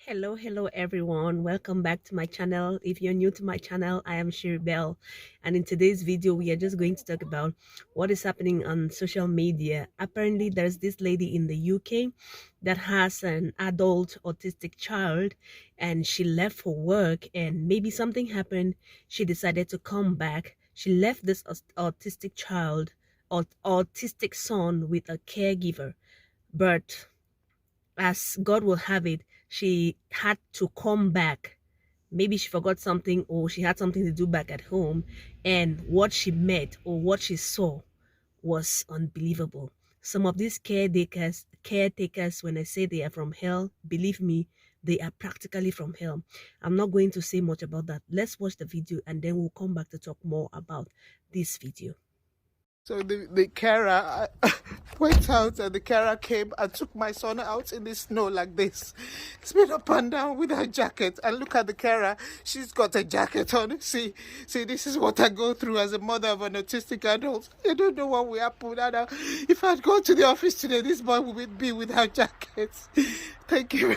Hello everyone. Welcome back to my channel. If you're new to my channel, I am Shiri Bell, and in today's video we are just going to talk about what is happening on social media. Apparently there's this lady in the UK that has an adult autistic child, and she left for work and maybe something happened. She decided to come back. She left this autistic child or autistic son with a caregiver, but as God will have it, she had to come back. Maybe she forgot something or she had something to do back at home, and what she met or what she saw was unbelievable. Some of these caretakers, when I say they are from hell, believe me, they are practically from hell. I'm not going to say much about that. Let's watch the video and then we'll come back to talk more about this video. So the carer went out, and the carer came and took my son out in the snow like this. Spin up and down with her jacket. And look at the carer. She's got a jacket on. See, this is what I go through as a mother of an autistic adult. I don't know what will happen. If I'd gone to the office today, this boy would be with her jacket. Thank you.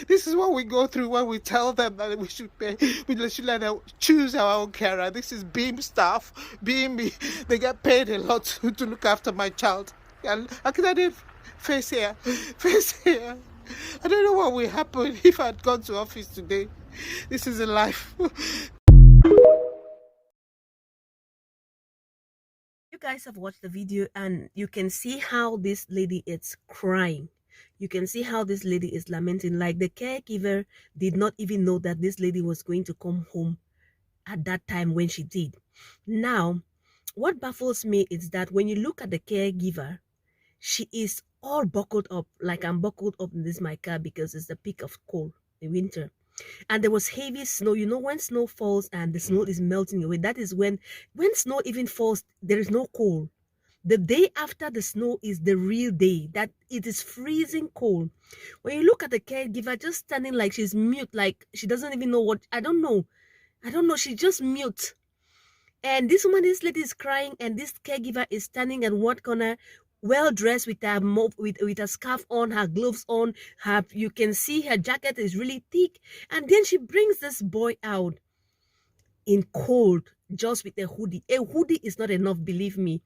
This is what we go through when we tell them that we should pay. We should let them choose our own carer. This is Beam staff. Beam, they get paid a lot to look after my child. And I did face here. I don't know what will happen if I'd gone to office today. This is a life. You guys have watched the video and you can see how this lady is crying. You can see how this lady is lamenting. Like, the caregiver did not even know that this lady was going to come home at that time when she did. Now, what baffles me is that when you look at the caregiver, she is all buckled up. Like, I'm buckled up in this my car because it's the peak of cold in winter. And there was heavy snow. You know, when snow falls and the snow is melting away, that is when snow even falls, there is no cold. The day after the snow is the real day, that it is freezing cold. When you look at the caregiver just standing like she's mute, like she doesn't even know what, I don't know, she's just mute. And this lady is crying, and this caregiver is standing in one corner, well dressed with her with a scarf on, her gloves on, you can see her jacket is really thick, and then she brings this boy out in cold just with a hoodie. A hoodie is not enough, believe me.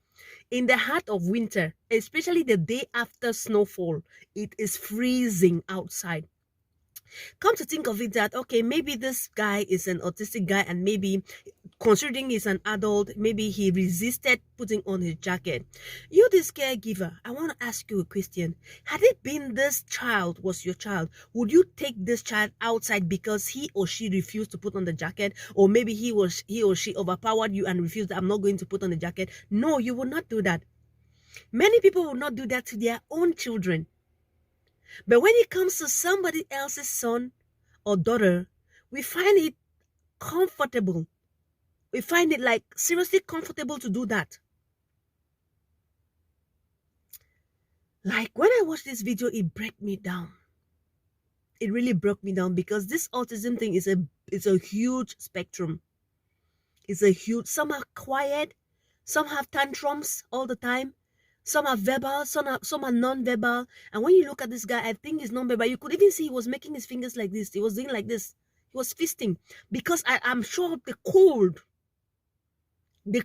In the heart of winter, especially the day after snowfall, it is freezing outside. Come to think of it that, okay, maybe this guy is an autistic guy, and maybe considering he's an adult, maybe he resisted putting on his jacket. You, this caregiver, I want to ask you a question. Had it been this child was your child, would you take this child outside because he or she refused to put on the jacket? Or maybe he or she overpowered you and refused, I'm not going to put on the jacket? No, you would not do that. Many people will not do that to their own children. But when it comes to somebody else's son or daughter, we find it comfortable. We find it like seriously comfortable to do that. Like, when I watched this video, it broke me down. It really broke me down, because this autism thing is a huge spectrum. It's a huge, some are quiet, some have tantrums all the time. Some are verbal, some are non-verbal. And when you look at this guy, I think he's non-verbal. You could even see he was making his fingers like this. He was doing like this. He was fisting. Because I'm sure the cold. May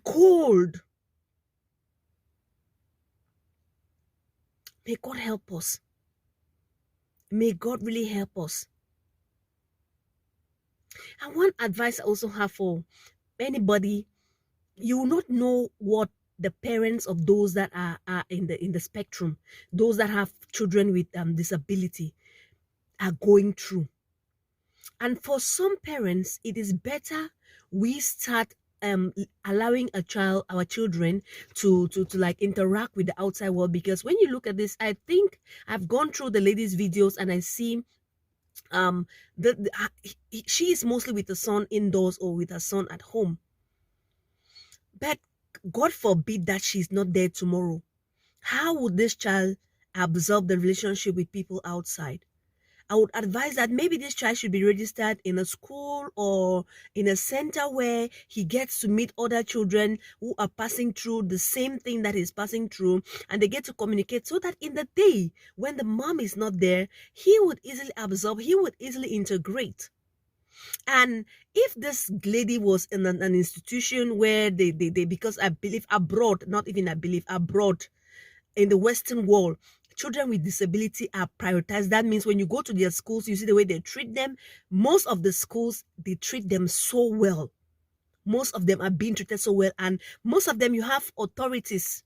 God help us. May God really help us. And one advice I also have for anybody, you will not know what the parents of those that are in the spectrum, those that have children with disability, are going through. And for some parents, it is better we start allowing our children to like interact with the outside world. Because when you look at this, I think I've gone through the lady's videos and I see she is mostly with the son indoors or with her son at home. But God forbid that she's not there tomorrow. How would this child absorb the relationship with people outside? I would advise that maybe this child should be registered in a school or in a center where he gets to meet other children who are passing through the same thing that he's passing through, and they get to communicate, so that in the day when the mom is not there, he would easily absorb, he would easily integrate. And if this lady was in an institution where they because I believe abroad, not even I believe abroad, in the Western world, children with disability are prioritized. That means when you go to their schools, you see the way they treat them. Most of the schools, they treat them so well. Most of them are being treated so well, and most of them, you have authorities.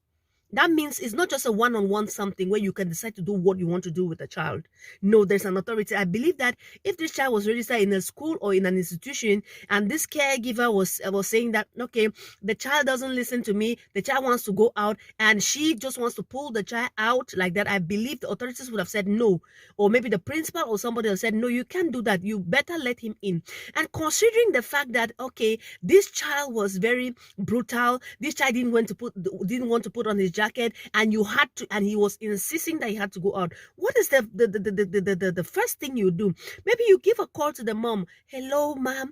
That means it's not just a one-on-one something where you can decide to do what you want to do with a child. No, there's an authority. I believe that if this child was registered in a school or in an institution, and this caregiver was saying that, okay, the child doesn't listen to me, the child wants to go out, and she just wants to pull the child out like that, I believe the authorities would have said no. Or maybe the principal or somebody else said, no, you can't do that. You better let him in. And considering the fact that, okay, this child was very brutal, this child didn't want to put on his jacket, and you had to, and he was insisting that he had to go out, what is the first thing you do? Maybe you give a call to the mom. Hello, ma'am,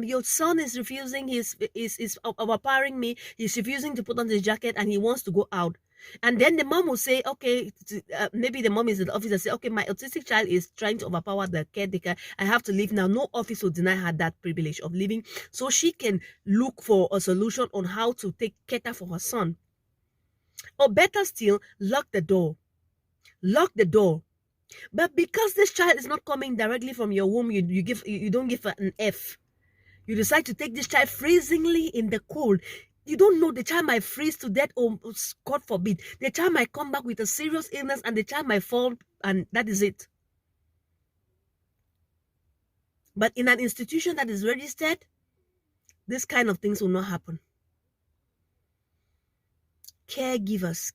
your son is refusing, is overpowering me, he's refusing to put on his jacket and he wants to go out. And then the mom will say, okay, maybe the mom is in the office and say, okay, my autistic child is trying to overpower the caretaker, I have to leave now. No office will deny her that privilege of leaving, so she can look for a solution on how to cater for her son. Or better still, lock the door. Lock the door. But because this child is not coming directly from your womb, you don't give her an F. You decide to take this child freezingly in the cold. You don't know, the child might freeze to death, or God forbid, the child might come back with a serious illness and the child might fall, and that is it. But in an institution that is registered, this kind of things will not happen. Caregivers,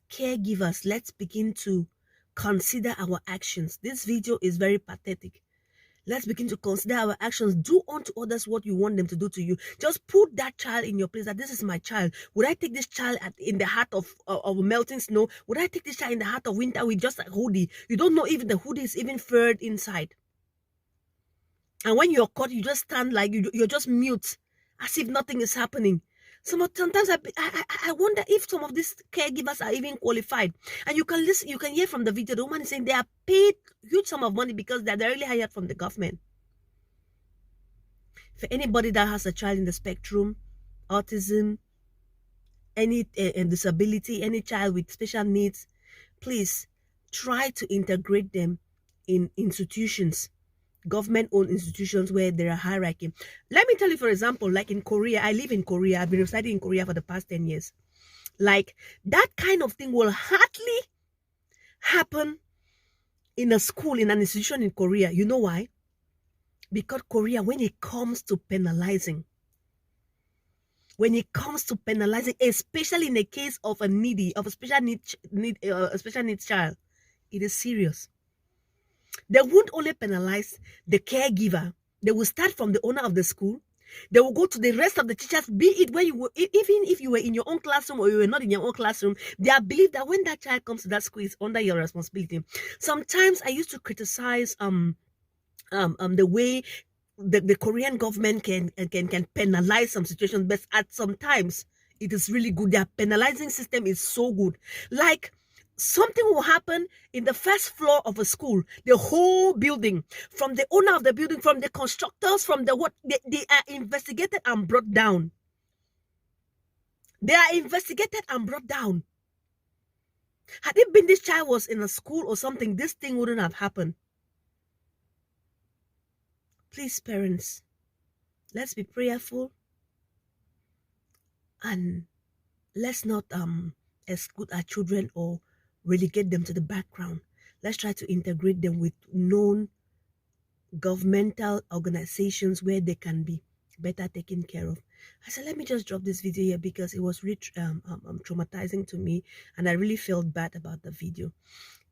let's begin to consider our actions. This video is very pathetic. Let's begin to consider our actions. Do unto others what you want them to do to you. Just put that child in your place, that this is my child. Would I take this child in the heart of melting snow? Would I take this child in the heart of winter with just a hoodie? You don't know if the hoodie is even furred inside. And when you're caught, you just stand like you're just mute, as if nothing is happening. Sometimes I wonder if some of these caregivers are even qualified. And you can listen, you can hear from the video, the woman is saying they are paid huge sum of money because they're directly hired from the government. For anybody that has a child in the spectrum, autism, any disability, any child with special needs, please try to integrate them in institutions, government-owned institutions where there are hierarchy. Let me tell you, for example, like in Korea, I live in Korea, I've been residing in Korea for the past 10 years. Like, that kind of thing will hardly happen in a school, in an institution in Korea. You know why? Because Korea, when it comes to penalizing, especially in the case of a special needs child, it is serious. They won't only penalize the caregiver. They will start from the owner of the school. They will go to the rest of the teachers, be it where you were, even if you were in your own classroom or you were not in your own classroom. They believe that when that child comes to that school, it's under your responsibility. Sometimes I used to criticize the way the Korean government can penalize some situations, but at sometimes it is really good. Their penalizing system is so good. Like, something will happen in the first floor of a school, the whole building, from the owner of the building, from the constructors, from the what, they are investigated and brought down. They are investigated and brought down. Had it been this child was in a school or something, this thing wouldn't have happened. Please, parents, let's be prayerful, and let's not exclude our children or relegate them to the background. Let's try to integrate them with known governmental organizations where they can be better taken care of. I said, let me just drop this video here because it was really traumatizing to me, and I really felt bad about the video.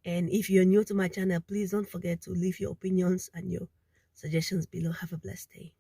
And if you're new to my channel, please don't forget to leave your opinions and your suggestions below. Have a blessed day.